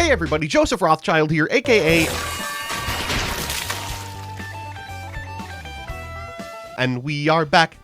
Hey everybody, Joseph Rothschild here, aka... And we are back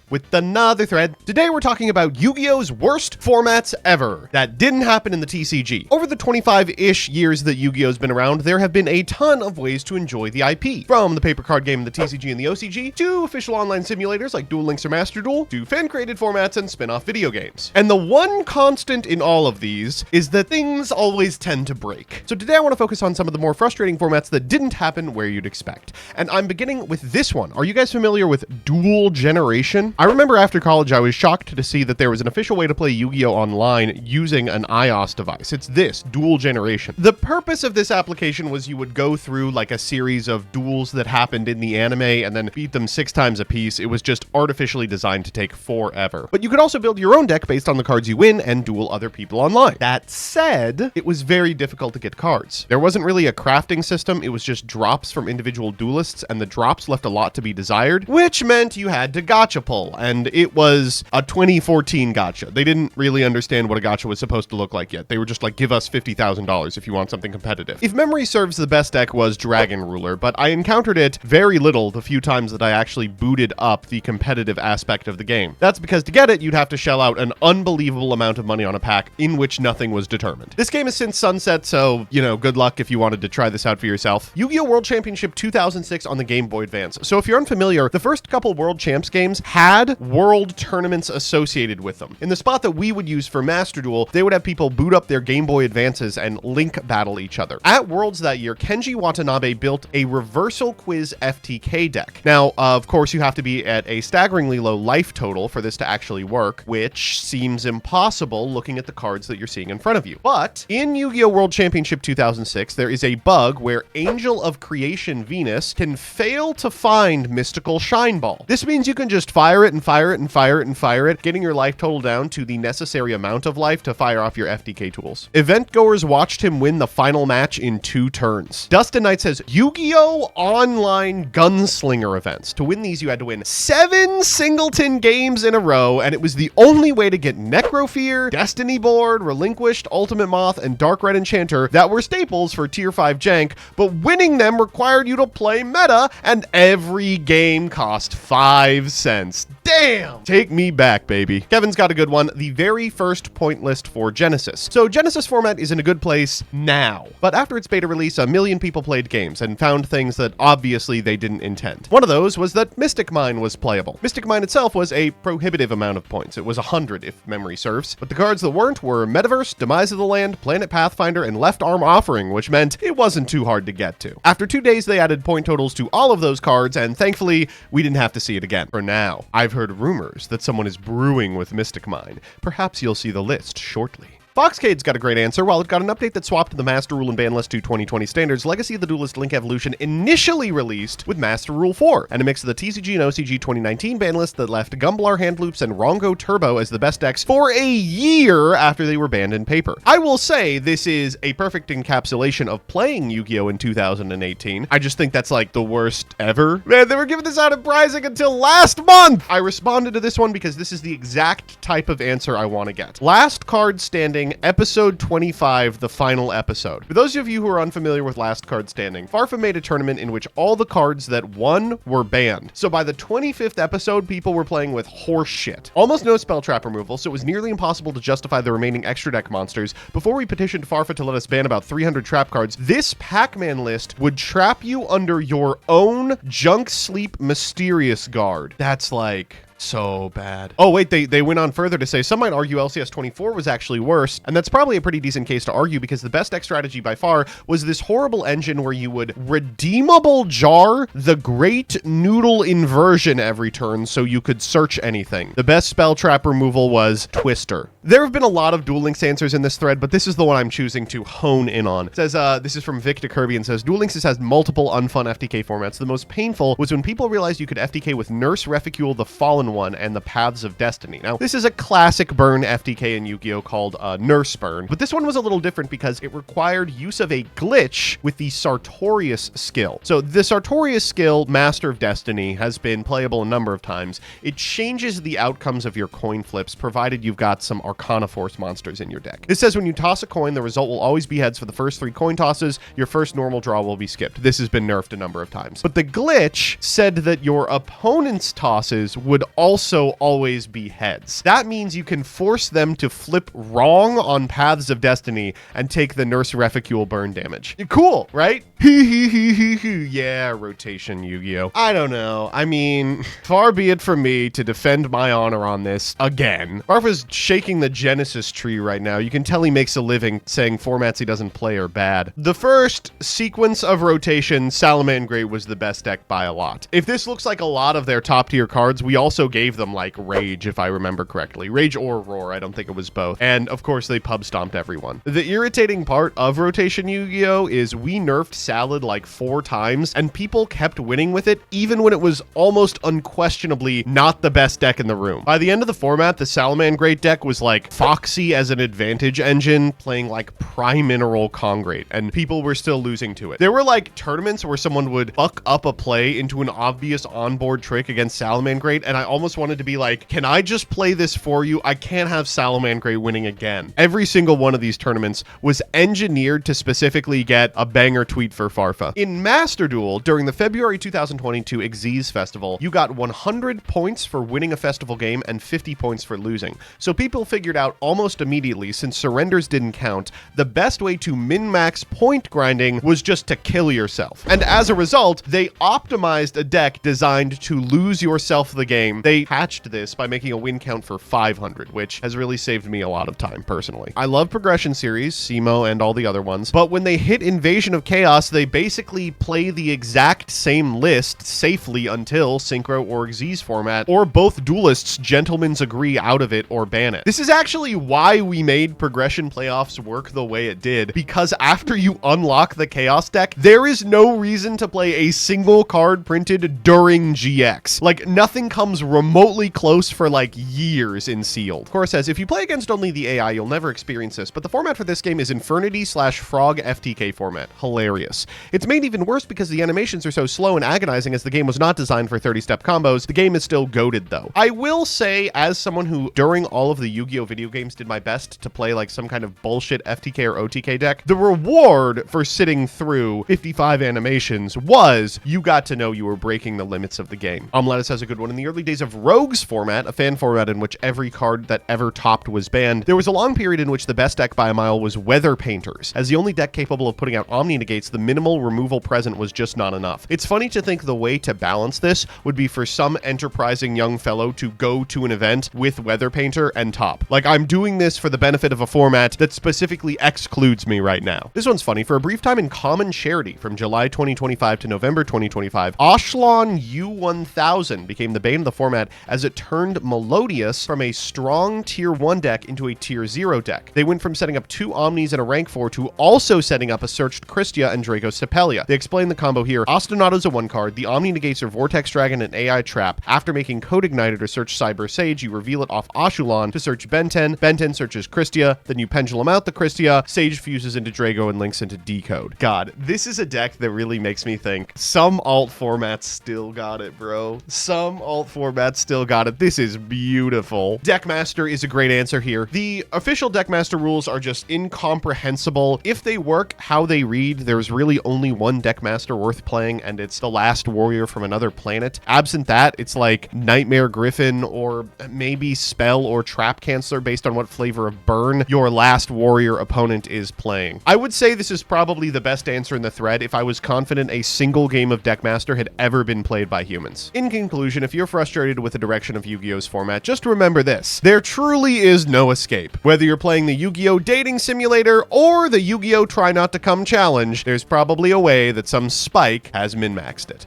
with another thread. Today we're talking about Yu-Gi-Oh's worst formats ever that didn't happen in the TCG. Over the 25-ish years that Yu-Gi-Oh's been around, there have been a ton of ways to enjoy the IP. From the paper card game in the TCG and the OCG, to official online simulators like Duel Links or Master Duel, to fan-created formats and spin-off video games. And the one constant in all of these is that things always tend to break. So today I want to focus on some of the more frustrating formats that didn't happen where you'd expect. And I'm beginning with this one. Are you guys familiar with Duel Generation? I remember after college, I was shocked to see that there was an official way to play Yu-Gi-Oh! Online using an iOS device. It's this, Duel Generation. The purpose of this application was you would go through like a series of duels that happened in the anime and then beat them 6 times a piece. It was just artificially designed to take forever. But you could also build your own deck based on the cards you win and duel other people online. That said, it was very difficult to get cards. There wasn't really a crafting system. It was just drops from individual duelists, and the drops left a lot to be desired, which meant you had to gacha pull. And it was a 2014 gacha. They didn't really understand what a gacha was supposed to look like yet. They were just like, give us $50,000 if you want something competitive. If memory serves, the best deck was Dragon Ruler, but I encountered it very little the few times that I actually booted up the competitive aspect of the game. That's because to get it, you'd have to shell out an unbelievable amount of money on a pack in which nothing was determined. This game has since sunset, so, you know, good luck if you wanted to try this out for yourself. Yu-Gi-Oh! World Championship 2006 on the Game Boy Advance. So if you're unfamiliar, the first couple World Champs games had world tournaments associated with them. In the spot that we would use for Master Duel, they would have people boot up their Game Boy Advances and link battle each other. At Worlds that year, Kenji Watanabe built a Reversal Quiz FTK deck. Now, of course, you have to be at a staggeringly low life total for this to actually work, which seems impossible looking at the cards that you're seeing in front of you. But in Yu-Gi-Oh! World Championship 2006, there is a bug where Angel of Creation Venus can fail to find Mystical Shine Ball. This means you can just fire it and fire it and fire it and fire it, getting your life total down to the necessary amount of life to fire off your FTK tools. Event goers watched him win the final match in 2 turns. Dustin Knight says, Yu-Gi-Oh! Online Gunslinger events. To win these, you had to win 7 singleton games in a row, and it was the only way to get Necrofear, Destiny Board, Relinquished, Ultimate Moth, and Dark Red Enchanter that were staples for Tier 5 jank, but winning them required you to play meta, and every game cost 5 cents. Damn! Take me back, baby. Kevin's got a good one. The very first point list for Genesis. So Genesis format is in a good place now, but after its beta release, 1 million people played games and found things that obviously they didn't intend. One of those was that Mystic Mine was playable. Mystic Mine itself was a prohibitive amount of points. It was 100 if memory serves, but the cards that weren't were Metaverse, Demise of the Land, Planet Pathfinder, and Left Arm Offering, which meant it wasn't too hard to get to. After 2 days, they added point totals to all of those cards, and thankfully, we didn't have to see it again. For now, I've heard rumors that someone is brewing with Mystic Mine. Perhaps you'll see the list shortly. Foxcade's got a great answer. While it got an update that swapped the Master Rule and Ban List to 2020 standards, Legacy of the Duelist Link Evolution initially released with Master Rule 4, and a mix of the TCG and OCG 2019 ban list that left Gumblar Hand Loops and Rongo Turbo as the best decks for a year after they were banned in paper. I will say this is a perfect encapsulation of playing Yu-Gi-Oh! In 2018. I just think that's like the worst ever. Man, they were giving this out at pricing until last month! I responded to this one because this is the exact type of answer I want to get. Last Card Standing, episode 25, the final episode. For those of you who are unfamiliar with Last Card Standing, Farfa made a tournament in which all the cards that won were banned. So by the 25th episode, people were playing with horse shit. Almost no spell trap removal, so it was nearly impossible to justify the remaining extra deck monsters. Before we petitioned Farfa to let us ban about 300 trap cards, this Pac-Man list would trap you under your own Junk Sleep Mysterious Guard. That's like... so bad. Oh wait, they went on further to say some might argue LCS 24 was actually worse, and that's probably a pretty decent case to argue because the best deck strategy by far was this horrible engine where you would redeemable jar the Great Noodle Inversion every turn so you could search anything. The best spell trap removal was Twister. There have been a lot of Duel Links answers in this thread, but this is the one I'm choosing to hone in on. It says, this is from Victor Kirby and says, Duel Links has multiple unfun FTK formats. The most painful was when people realized you could FTK with Nurse Reficule the Fallen one and the Paths of Destiny. Now, this is a classic burn FTK in Yu-Gi-Oh! Called Nurse Burn, but this one was a little different because it required use of a glitch with the Sartorius skill. So the Sartorius skill, Master of Destiny, has been playable a number of times. It changes the outcomes of your coin flips, provided you've got some Arcana Force monsters in your deck. This says when you toss a coin, the result will always be heads for the first 3 coin tosses. Your first normal draw will be skipped. This has been nerfed a number of times. But the glitch said that your opponent's tosses would also always be heads. That means you can force them to flip wrong on Paths of Destiny and take the Nurse Reficule burn damage. Cool, right? Yeah, rotation Yu-Gi-Oh! I don't know. I mean, far be it from me to defend my honor on this again. Barfa's shaking the Genesis tree right now. You can tell he makes a living saying formats he doesn't play are bad. The first sequence of rotation, Salamangreat was the best deck by a lot. If this looks like a lot of their top tier cards, we also gave them like Rage, if I remember correctly. Rage or Roar, I don't think it was both. And of course they pub stomped everyone. The irritating part of rotation Yu-Gi-Oh! Is we nerfed Salad like 4 times and people kept winning with it even when it was almost unquestionably not the best deck in the room. By the end of the format, the Salamangreat deck was like Foxy as an advantage engine playing like Primineral Congrate, and people were still losing to it. There were like tournaments where someone would fuck up a play into an obvious onboard trick against Salamangreat, and I almost wanted to be like, can I just play this for you? I can't have Salamangreat winning again. Every single one of these tournaments was engineered to specifically get a banger tweet for Farfa. In Master Duel, during the February 2022 Xyz Festival, you got 100 points for winning a festival game and 50 points for losing. So people figured out almost immediately, since surrenders didn't count, the best way to min-max point grinding was just to kill yourself. And as a result, they optimized a deck designed to lose yourself the game. They patched this by making a win count for 500, which has really saved me a lot of time personally. I love Progression Series, SEMO, and all the other ones, but when they hit Invasion of Chaos, they basically play the exact same list safely until Synchro or Xyz format, or both duelists gentlemen's agree out of it or ban it. This is actually why we made Progression Playoffs work the way it did, because after you unlock the Chaos deck, there is no reason to play a single card printed during GX. Like, nothing comes remotely close for like years in Sealed. Cora says, if you play against only the AI, you'll never experience this, but the format for this game is Infernity/Frog FTK format. Hilarious. It's made even worse because the animations are so slow and agonizing, as the game was not designed for 30-step combos. The game is still goated though. I will say, as someone who during all of the Yu-Gi-Oh! Video games did my best to play like some kind of bullshit FTK or OTK deck, the reward for sitting through 55 animations was you got to know you were breaking the limits of the game. Lettuce has a good one. In the early days of Rogue's format, a fan format in which every card that ever topped was banned, there was a long period in which the best deck by a mile was Weather Painters. As the only deck capable of putting out Omni Negates, the minimal removal present was just not enough. It's funny to think the way to balance this would be for some enterprising young fellow to go to an event with Weather Painter and top. Like, I'm doing this for the benefit of a format that specifically excludes me right now. This one's funny. For a brief time in Common Charity from July 2025 to November 2025, Oshlon U1000 became the bane of the format as it turned Melodious from a strong tier 1 deck into a tier 0 deck. They went from setting up 2 Omnis and a rank 4 to also setting up a Searched Christia and Draco Sepelia. They explain the combo here. Ostinato's a 1 card. The Omni negates are Vortex Dragon and AI Trap. After making Code Igniter to search Cyber Sage, you reveal it off Ashulon to search Benten. Benten searches Christia. Then you pendulum out the Christia. Sage fuses into Drago and links into Decode. God, this is a deck that really makes me think some alt formats still got it, bro. Some alt formats still got it. This is beautiful. Deckmaster is a great answer here. The official Deckmaster rules are just incomprehensible. If they work how they read, there's really only one Deckmaster worth playing, and it's the Last Warrior from Another Planet. Absent that, it's like Nightmare Griffin or maybe Spell or Trap Canceller based on what flavor of burn your Last Warrior opponent is playing. I would say this is probably the best answer in the thread if I was confident a single game of Deckmaster had ever been played by humans. In conclusion, if you're frustrated with the direction of Yu-Gi-Oh's format, just remember this. There truly is no escape. Whether you're playing the Yu-Gi-Oh dating simulator or the Yu-Gi-Oh Try Not to Come challenge, there's probably a way that some spike has min-maxed it.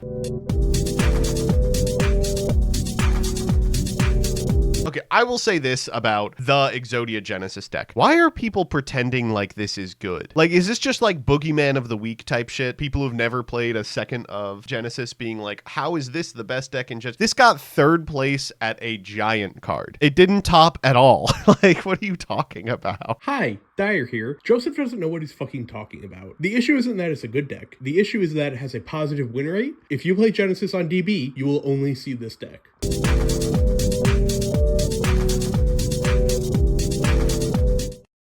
Okay, I will say this about the Exodia Genesis deck. Why are people pretending like this is good? Like, is this just like Boogeyman of the Week type shit? People who've never played a second of Genesis being like, how is this the best deck in Genesis? This got third place at a giant card. It didn't top at all. Like, what are you talking about? Hi, Dyer here. Joseph doesn't know what he's fucking talking about. The issue isn't that it's a good deck. The issue is that it has a positive win rate. If you play Genesis on DB, you will only see this deck.